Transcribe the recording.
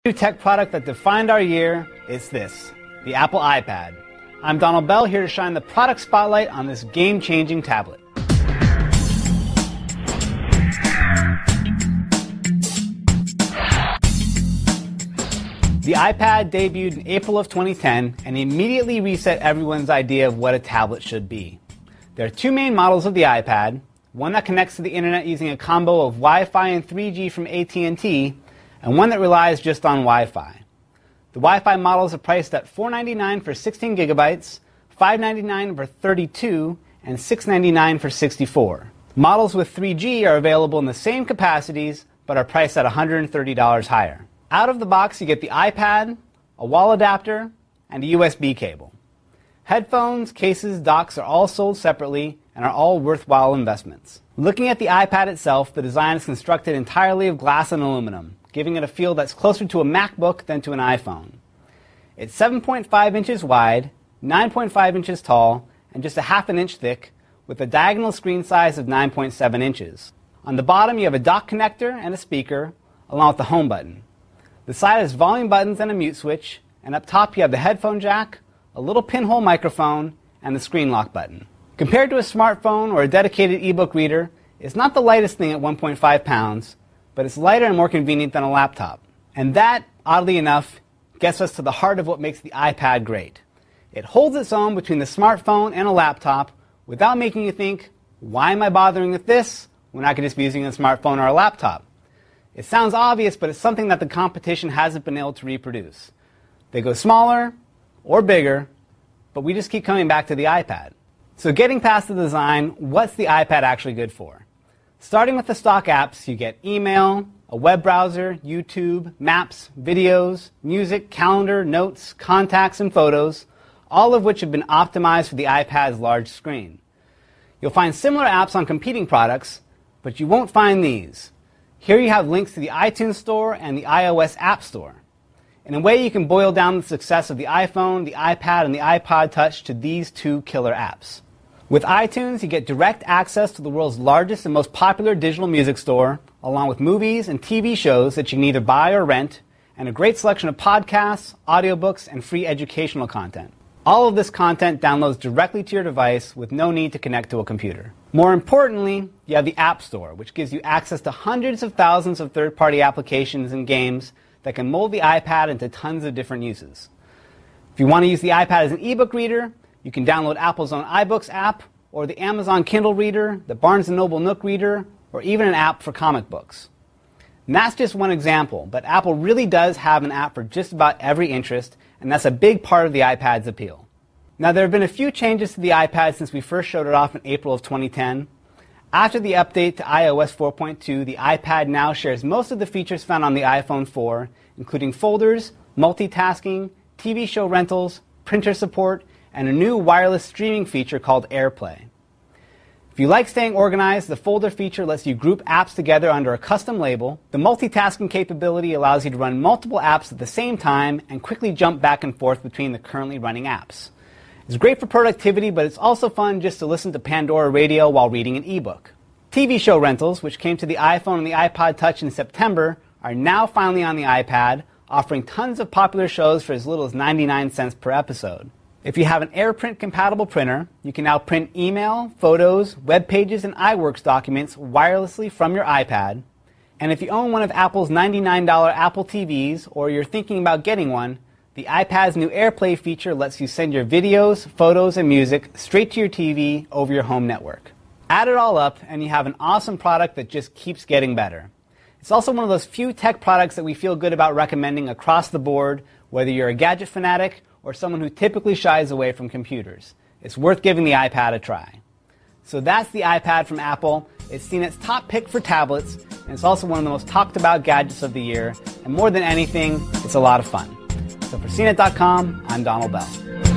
New tech product that defined our year is this, the Apple iPad. I'm Donald Bell, here to shine the product spotlight on this game-changing tablet. The iPad debuted in April of 2010 and immediately reset everyone's idea of what a tablet should be. There are two main models of the iPad, one that connects to the internet using a combo of Wi-Fi and 3G from AT&T, and one that relies just on Wi-Fi. The Wi-Fi models are priced at $499 for 16 gigabytes, $599 for 32, and $699 for 64. Models with 3G are available in the same capacities, but are priced at $130 higher. Out of the box, you get the iPad, a wall adapter, and a USB cable. Headphones, cases, docks are all sold separately and are all worthwhile investments. Looking at the iPad itself, the design is constructed entirely of glass and aluminum, giving it a feel that's closer to a MacBook than to an iPhone. It's 7.5 inches wide, 9.5 inches tall, and just a half an inch thick, with a diagonal screen size of 9.7 inches. On the bottom, you have a dock connector and a speaker, along with the home button. The side has volume buttons and a mute switch, and up top you have the headphone jack, a little pinhole microphone, and the screen lock button. Compared to a smartphone or a dedicated ebook reader, it's not the lightest thing at 1.5 pounds, but it's lighter and more convenient than a laptop. And that, oddly enough, gets us to the heart of what makes the iPad great. It holds its own between the smartphone and a laptop without making you think, why am I bothering with this when I could just be using a smartphone or a laptop? It sounds obvious, but it's something that the competition hasn't been able to reproduce. They go smaller or bigger, but we just keep coming back to the iPad. So getting past the design, what's the iPad actually good for? Starting with the stock apps, you get email, a web browser, YouTube, maps, videos, music, calendar, notes, contacts, and photos, all of which have been optimized for the iPad's large screen. You'll find similar apps on competing products, but you won't find these. Here you have links to the iTunes Store and the iOS App Store. In a way, you can boil down the success of the iPhone, the iPad, and the iPod Touch to these two killer apps. With iTunes, you get direct access to the world's largest and most popular digital music store, along with movies and TV shows that you can either buy or rent, and a great selection of podcasts, audiobooks, and free educational content. All of this content downloads directly to your device with no need to connect to a computer. More importantly, you have the App Store, which gives you access to hundreds of thousands of third-party applications and games that can mold the iPad into tons of different uses. If you want to use the iPad as an ebook reader, you can download Apple's own iBooks app, or the Amazon Kindle Reader, the Barnes & Noble Nook Reader, or even an app for comic books. And that's just one example, but Apple really does have an app for just about every interest, and that's a big part of the iPad's appeal. Now, there have been a few changes to the iPad since we first showed it off in April of 2010. After the update to iOS 4.2, the iPad now shares most of the features found on the iPhone 4, including folders, multitasking, TV show rentals, printer support, and a new wireless streaming feature called AirPlay. If you like staying organized, the folder feature lets you group apps together under a custom label. The multitasking capability allows you to run multiple apps at the same time and quickly jump back and forth between the currently running apps. It's great for productivity, but it's also fun just to listen to Pandora radio while reading an ebook. TV show rentals, which came to the iPhone and the iPod Touch in September, are now finally on the iPad, offering tons of popular shows for as little as 99 cents per episode. If you have an AirPrint-compatible printer, you can now print email, photos, web pages, and iWorks documents wirelessly from your iPad. And if you own one of Apple's $99 Apple TVs, or you're thinking about getting one, the iPad's new AirPlay feature lets you send your videos, photos, and music straight to your TV over your home network. Add it all up, and you have an awesome product that just keeps getting better. It's also one of those few tech products that we feel good about recommending across the board, whether you're a gadget fanatic or someone who typically shies away from computers. It's worth giving the iPad a try. So that's the iPad from Apple. It's CNET's top pick for tablets, and it's also one of the most talked about gadgets of the year. And more than anything, it's a lot of fun. So for CNET.com, I'm Donald Bell.